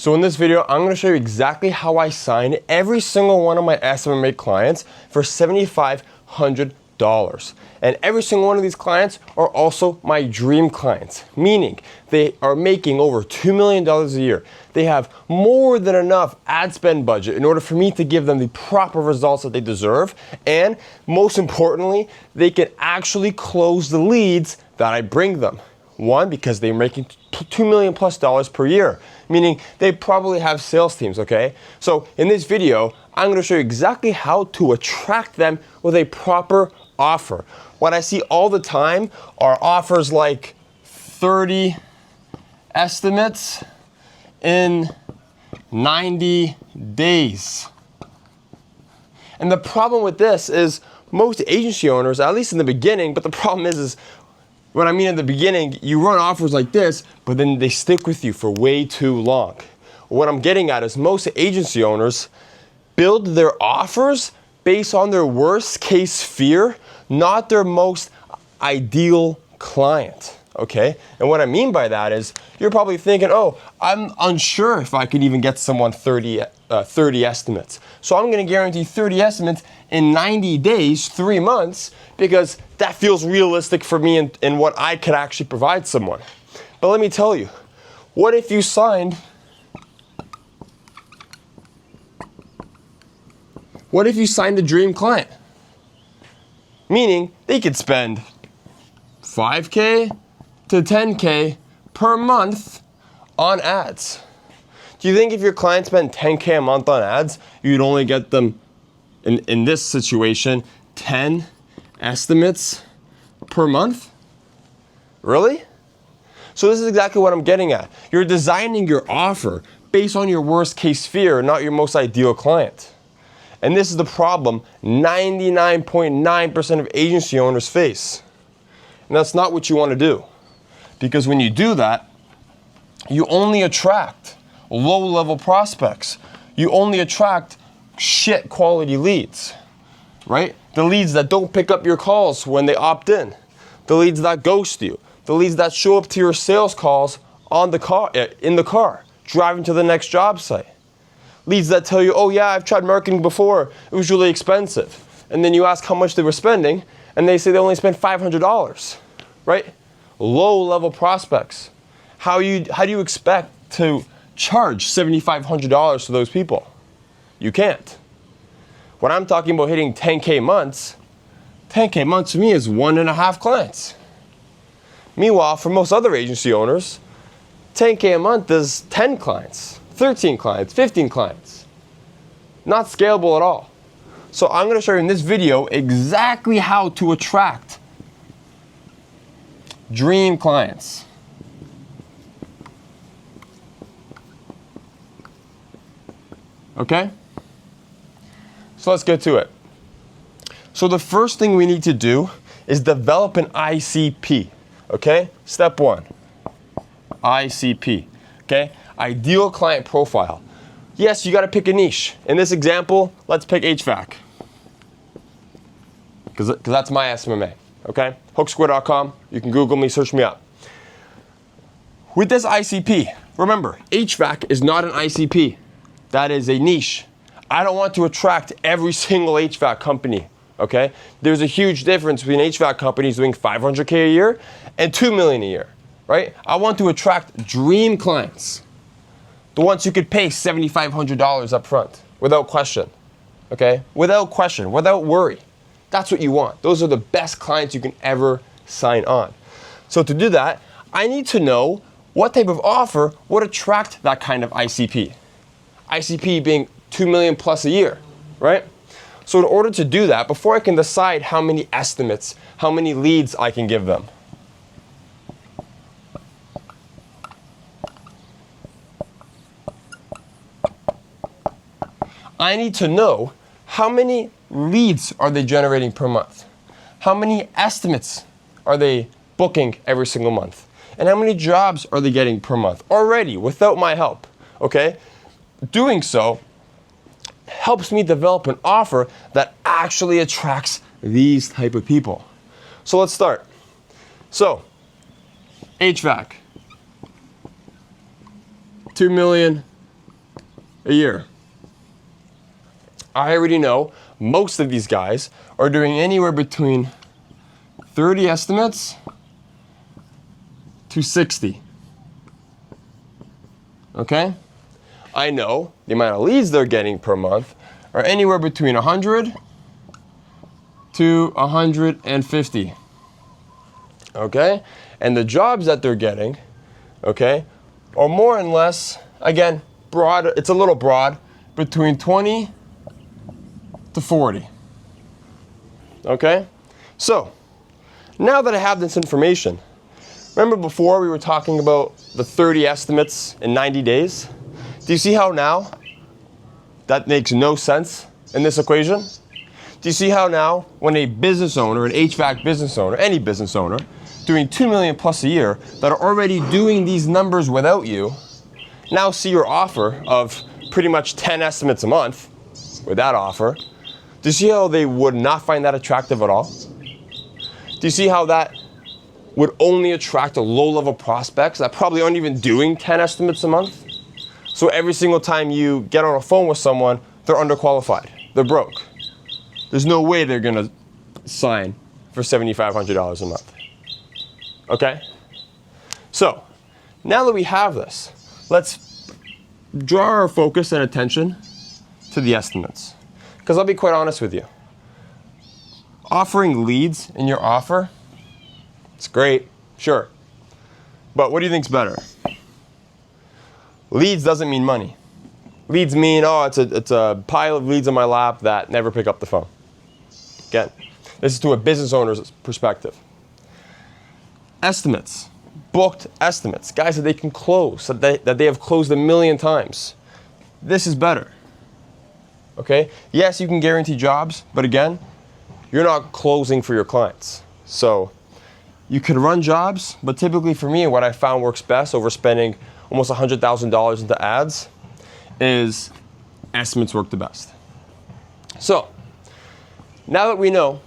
So in this video, I'm going to show you exactly how I signed every single one of my SMMA clients for $7,500. And every single one of these clients are also my dream clients, meaning they are making over $2 million a year. They have more than enough ad spend budget in order for me to give them the proper results that they deserve. And most importantly, they can actually close the leads that I bring them. One, because they're making $2 million plus per year, meaning they probably have sales teams, okay? So in this video, I'm gonna show you exactly how to attract them with a proper offer. What I see all the time are offers like 30 estimates in 90 days. And the problem with this is most agency owners, at least in the beginning, but the problem is what I mean at the beginning, you run offers like this, but then they stick with you for way too long. What I'm getting at is most agency owners build their offers based on their worst case fear, not their most ideal client, okay? And what I mean by that is you're probably thinking, oh, I'm unsure if I could even get someone 30 estimates. So I'm gonna guarantee 30 estimates in 90 days, 3 months, because that feels realistic for me and what I could actually provide someone. But let me tell you, what if you signed a dream client? Meaning they could spend $5K to $10K per month on ads. Do you think if your client spent $10K a month on ads, you'd only get them, in this situation, 10 estimates per month? Really? So this is exactly what I'm getting at. You're designing your offer based on your worst case fear, not your most ideal client. And this is the problem 99.9% of agency owners face. And that's not what you want to do. Because when you do that, you only attract low-level prospects. You only attract shit quality leads, right? The leads that don't pick up your calls when they opt in. The leads that ghost you. The leads that show up to your sales calls in the car, driving to the next job site. Leads that tell you, oh yeah, I've tried marketing before, it was really expensive. And then you ask how much they were spending, and they say they only spent $500, right? Low-level prospects. How do you expect to charge $7,500 to those people? You can't. When I'm talking about hitting 10K months to me is 1.5 clients. Meanwhile, for most other agency owners, 10K a month is 10 clients. 13 clients, 15 clients. Not scalable at all. So I'm going to show you in this video exactly how to attract dream clients. Okay? So let's get to it. So the first thing we need to do is develop an ICP. Okay? Step 1. ICP. Okay? Ideal client profile. Yes, you got to pick a niche. In this example, let's pick HVAC. Because that's my SMMA. Okay? Hooksquare.com. You can Google me, search me up. With this ICP, remember, HVAC is not an ICP. That is a niche. I don't want to attract every single HVAC company. Okay? There's a huge difference between HVAC companies doing $500K a year and $2 million a year. Right? I want to attract dream clients. The ones who could pay $7,500 up front, without question, okay? Without question, without worry. That's what you want. Those are the best clients you can ever sign on. So to do that, I need to know what type of offer would attract that kind of ICP. ICP being $2 million plus a year, right? So in order to do that, before I can decide how many estimates, how many leads I can give them, I need to know how many leads are they generating per month? How many estimates are they booking every single month? And how many jobs are they getting per month already without my help, okay? Doing so helps me develop an offer that actually attracts these type of people. So let's start. So, HVAC, $2 million a year. I already know most of these guys are doing anywhere between 30 estimates to 60. Okay? I know the amount of leads they're getting per month are anywhere between 100 to 150. Okay? And the jobs that they're getting, okay, are more and less, again, broad, it's a little broad, between 20 to 40. Okay? So, now that I have this information, remember before we were talking about the 30 estimates in 90 days? Do you see how now that makes no sense in this equation? Do you see how now when a business owner, an HVAC business owner, any business owner, doing 2 million plus a year that are already doing these numbers without you, now see your offer of pretty much 10 estimates a month with that offer, do you see how they would not find that attractive at all? Do you see how that would only attract a low-level prospects that probably aren't even doing 10 estimates a month? So every single time you get on a phone with someone, they're underqualified, they're broke. There's no way they're gonna sign for $7,500 a month. Okay? So, now that we have this, let's draw our focus and attention to the estimates. Because I'll be quite honest with you. Offering leads in your offer, it's great, sure. But what do you think's better? Leads doesn't mean money. Leads mean, oh, it's a pile of leads on my lap that never pick up the phone. Again, this is to a business owner's perspective. Estimates, booked estimates, guys that they can close, that they have closed 1,000,000 times. This is better. Okay? Yes, you can guarantee jobs, but again, you're not closing for your clients. So you can run jobs, but typically for me, what I found works best over spending almost $100,000 into ads is estimates work the best. So now that we know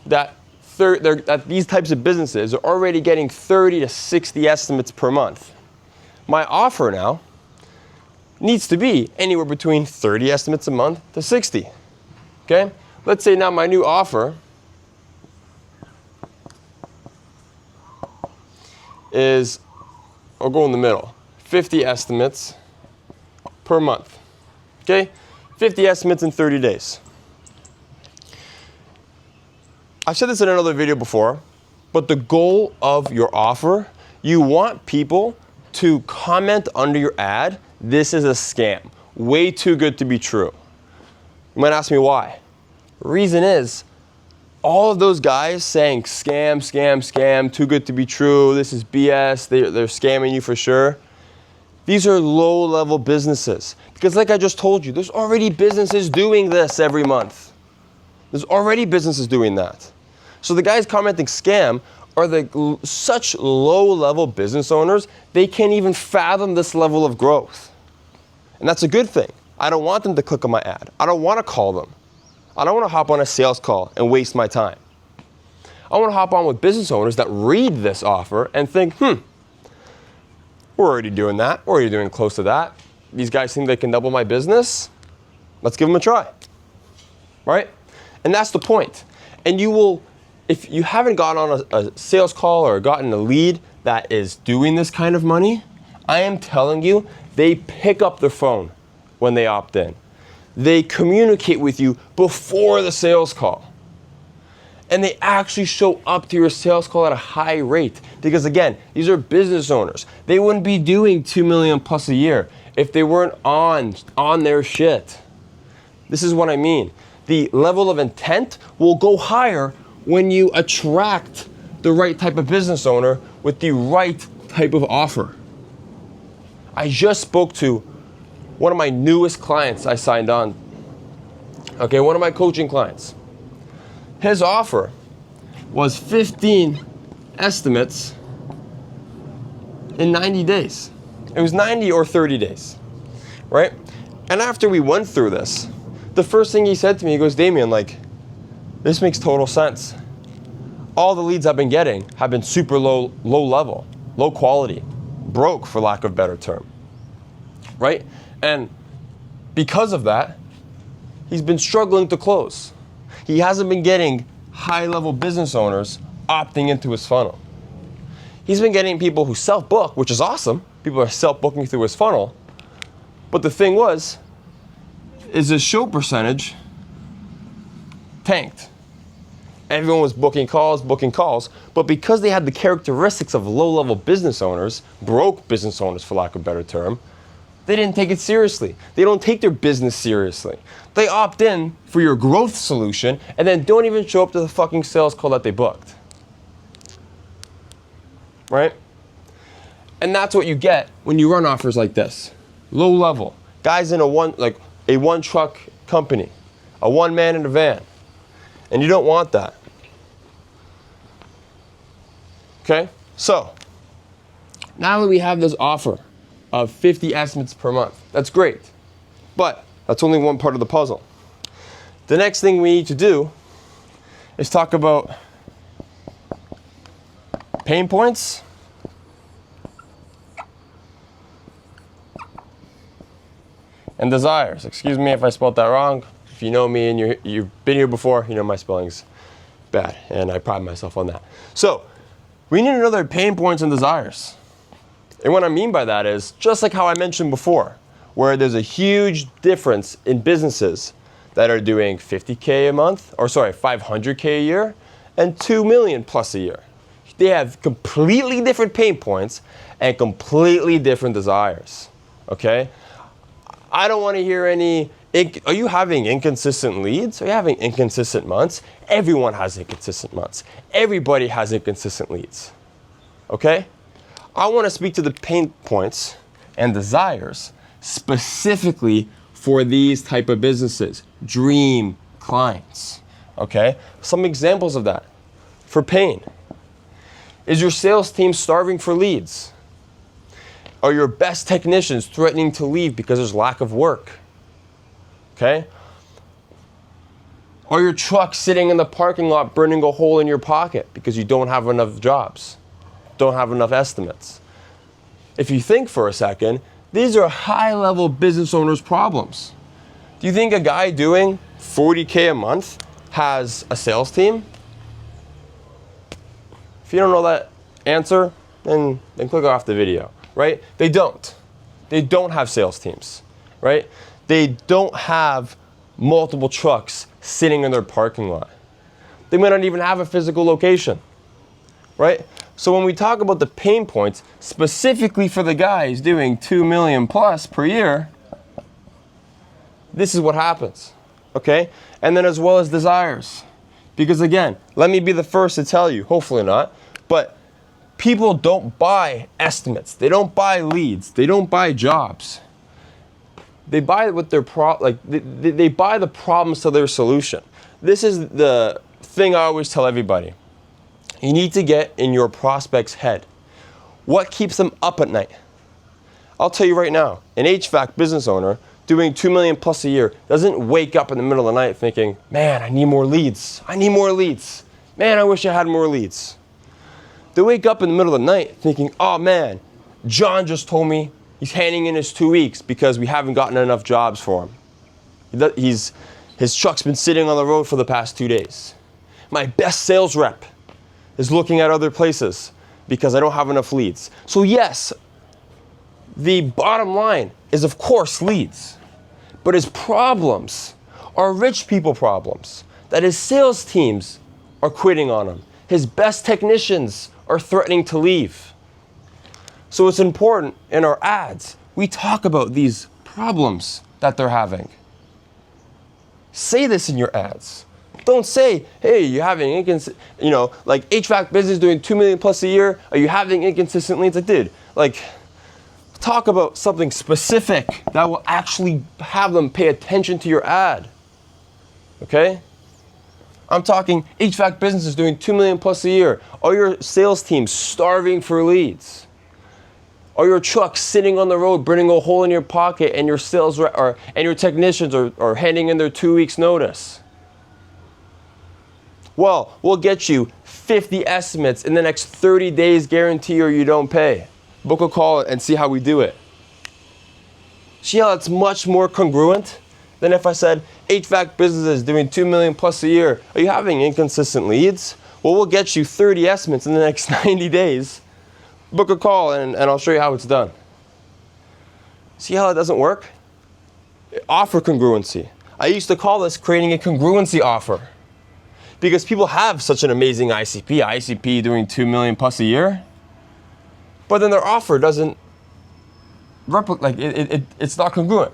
that that these types of businesses are already getting 30 to 60 estimates per month, my offer now needs to be anywhere between 30 estimates a month to 60. Okay? Let's say now my new offer is, I'll go in the middle, 50 estimates per month. Okay? 50 estimates in 30 days. I've said this in another video before, but the goal of your offer, you want people to comment under your ad, this is a scam. Way too good to be true. You might ask me why. Reason is, all of those guys saying scam, scam, scam, too good to be true, this is BS, they're scamming you for sure. These are low-level businesses. Because like I just told you, there's already businesses doing this every month. There's already businesses doing that. So the guys commenting scam are such low-level business owners, they can't even fathom this level of growth. And that's a good thing. I don't want them to click on my ad. I don't want to call them. I don't want to hop on a sales call and waste my time. I want to hop on with business owners that read this offer and think, we're already doing that. We're already doing close to that. These guys think they can double my business. Let's give them a try. Right? And that's the point. And you will, if you haven't gotten on a sales call or gotten a lead that is doing this kind of money, I am telling you, they pick up their phone when they opt in. They communicate with you before the sales call. And they actually show up to your sales call at a high rate. Because again, these are business owners. They wouldn't be doing 2 million plus a year if they weren't on their shit. This is what I mean. The level of intent will go higher when you attract the right type of business owner with the right type of offer. I just spoke to one of my newest clients I signed on. Okay, one of my coaching clients. His offer was 15 estimates in 90 days. It was 90 or 30 days, right? And after we went through this, the first thing he said to me, he goes, Damien, this makes total sense. All the leads I've been getting have been super low level, low quality, broke for lack of a better term, right? And Because of that, he's been struggling to close. He hasn't been getting high-level business owners opting into his funnel. He's been getting people who self-book, which is awesome. People are self-booking through his funnel. But the thing is his show percentage tanked. Everyone was booking calls, but because they had the characteristics of low-level business owners, broke business owners for lack of a better term, they didn't take it seriously. They don't take their business seriously. They opt in for your growth solution and then don't even show up to the fucking sales call that they booked. Right? And that's what you get when you run offers like this. Low level. Guys in a one truck company, a one man in a van. And you don't want that. Okay? So, now that we have this offer of 50 estimates per month, that's great. But that's only one part of the puzzle. The next thing we need to do is talk about pain points and desires. Excuse me if I spelled that wrong. If you know me and you've been here before, you know my spelling's bad, and I pride myself on that. So, we need another pain points and desires. And what I mean by that is, just like how I mentioned before, where there's a huge difference in businesses that are doing 50K a month, 500K a year, and 2 million plus a year. They have completely different pain points and completely different desires, okay? I don't want to hear any, are you having inconsistent leads? Are you having inconsistent months? Everyone has inconsistent months. Everybody has inconsistent leads, okay? I want to speak to the pain points and desires specifically for these type of businesses, dream clients, okay? Some examples of that. For pain, is your sales team starving for leads? Are your best technicians threatening to leave because there's lack of work? Okay? Are your trucks sitting in the parking lot burning a hole in your pocket because you don't have enough jobs, don't have enough estimates? If you think for a second, these are high-level business owners' problems. Do you think a guy doing 40K a month has a sales team? If you don't know that answer, then click off the video, right? They don't. They don't have sales teams, right? They don't have multiple trucks sitting in their parking lot. They might not even have a physical location, right? So when we talk about the pain points, specifically for the guys doing 2 million plus per year, this is what happens, okay? And then as well as desires. Because again, let me be the first to tell you, hopefully not, but people don't buy estimates. They don't buy leads. They don't buy jobs. They buy what their they buy the problems to their solution. This is the thing I always tell everybody. You need to get in your prospect's head. What keeps them up at night? I'll tell you right now, an HVAC business owner doing 2 million plus a year doesn't wake up in the middle of the night thinking, man, I need more leads. I need more leads. Man, I wish I had more leads. They wake up in the middle of the night thinking, oh man, John just told me he's handing in his 2 weeks because we haven't gotten enough jobs for him. His truck's been sitting on the road for the past 2 days. My best sales rep is looking at other places because I don't have enough leads. So yes, the bottom line is of course leads, but his problems are rich people problems, that his sales teams are quitting on him. His best technicians are threatening to leave. So it's important in our ads, we talk about these problems that they're having. Say this in your ads. Don't say, hey, you're having like HVAC business doing 2 million plus a year. Are you having inconsistent leads? I did. Talk about something specific that will actually have them pay attention to your ad. Okay? I'm talking HVAC businesses doing 2 million plus a year. Are your sales teams starving for leads? Are your trucks sitting on the road burning a hole in your pocket and your and your technicians are handing in their 2 weeks notice? Well, we'll get you 50 estimates in the next 30 days guarantee or you don't pay. Book a call and see how we do it. See how it's much more congruent than if I said HVAC businesses doing 2 million plus a year. Are you having inconsistent leads? Well, we'll get you 30 estimates in the next 90 days. Book a call and I'll show you how it's done. See how it doesn't work? Offer congruency. I used to call this creating a congruency offer because people have such an amazing ICP doing 2 million plus a year, but then their offer doesn't replicate, it's not congruent.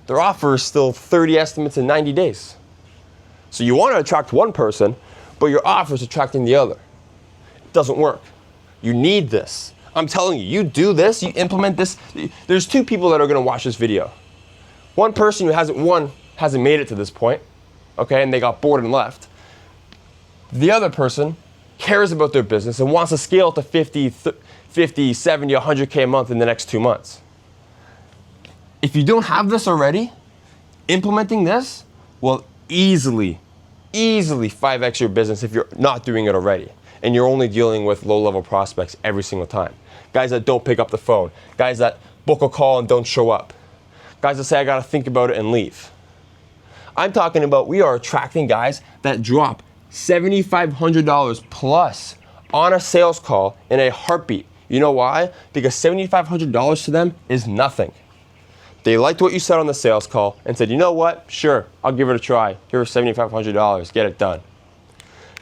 Their offer is still 30 estimates in 90 days. So you want to attract one person, but your offer is attracting the other. It doesn't work. You need this. I'm telling you, you do this, you implement this. There's two people that are going to watch this video. One person who hasn't made it to this point, okay, and they got bored and left. The other person cares about their business and wants to scale to 50, 70, 100K a month in the next 2 months. If you don't have this already, implementing this will easily 5x your business if you're not doing it already. And you're only dealing with low-level prospects every single time. Guys that don't pick up the phone. Guys that book a call and don't show up. Guys that say, I gotta think about it and leave. I'm talking about we are attracting guys that drop $7,500 plus on a sales call in a heartbeat. You know why? Because $7,500 to them is nothing. They liked what you said on the sales call and said, you know what? Sure, I'll give it a try. Here's $7,500, get it done.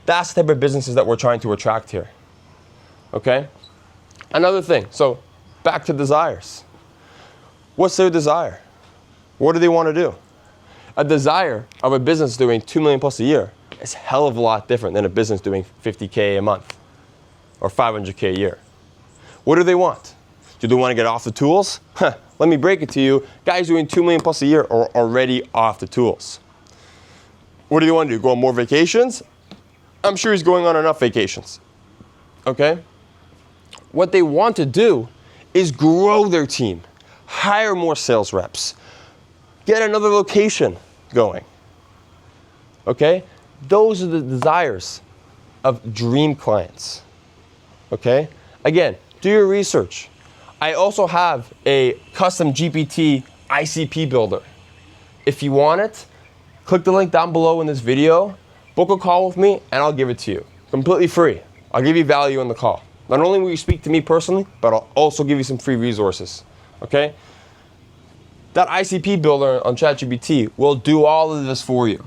That's the type of businesses that we're trying to attract here, okay? Another thing, so back to desires. What's their desire? What do they want to do? A desire of a business doing 2 million plus a year is a hell of a lot different than a business doing 50K a month or 500K a year. What do they want? Do they want to get off the tools? Let me break it to you. Guys doing 2 million plus a year are already off the tools. What do you want to do? Go on more vacations? I'm sure he's going on enough vacations. Okay? What they want to do is grow their team, hire more sales reps, get another location going. Okay? Those are the desires of dream clients. Okay? Again, do your research. I also have a custom GPT ICP builder. If you want it, click the link down below in this video, book a call with me, and I'll give it to you. Completely free. I'll give you value in the call. Not only will you speak to me personally, but I'll also give you some free resources. Okay? That ICP builder on ChatGPT will do all of this for you.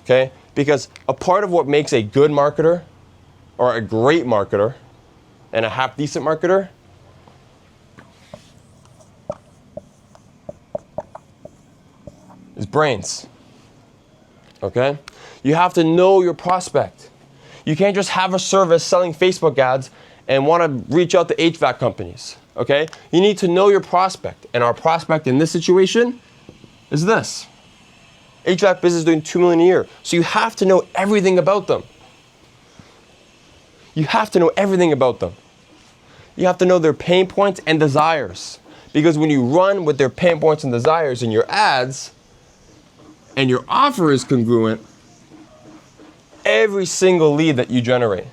Okay? Because a part of what makes a good marketer or a great marketer and a half-decent marketer is brains. Okay? You have to know your prospect. You can't just have a service selling Facebook ads and want to reach out to HVAC companies. Okay? You need to know your prospect. And our prospect in this situation is this. HVAC business doing 2 million a year. So you have to know everything about them. You have to know everything about them. You have to know their pain points and desires. Because when you run with their pain points and desires in your ads, and your offer is congruent, every single lead that you generate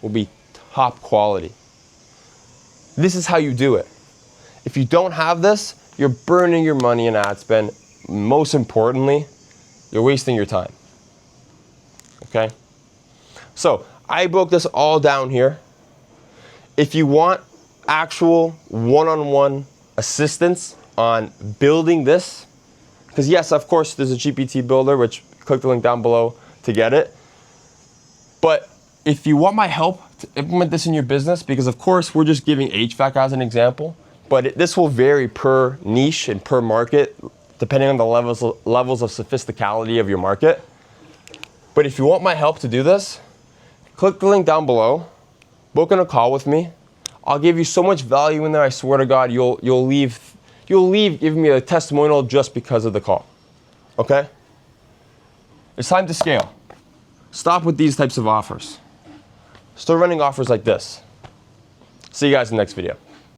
will be top quality. This is how you do it. If you don't have this, you're burning your money in ad spend. Most importantly, you're wasting your time. Okay? So, I broke this all down here. If you want actual one-on-one assistance on building this, because yes, of course, there's a GPT builder, which click the link down below to get it. But if you want my help to implement this in your business, because of course, we're just giving HVAC as an example, but this will vary per niche and per market, depending on the levels of sophisticality of your market. But if you want my help to do this, click the link down below, book in a call with me. I'll give you so much value in there, I swear to God, you'll leave giving me a testimonial just because of the call. Okay? It's time to scale. Stop with these types of offers. Start running offers like this. See you guys in the next video.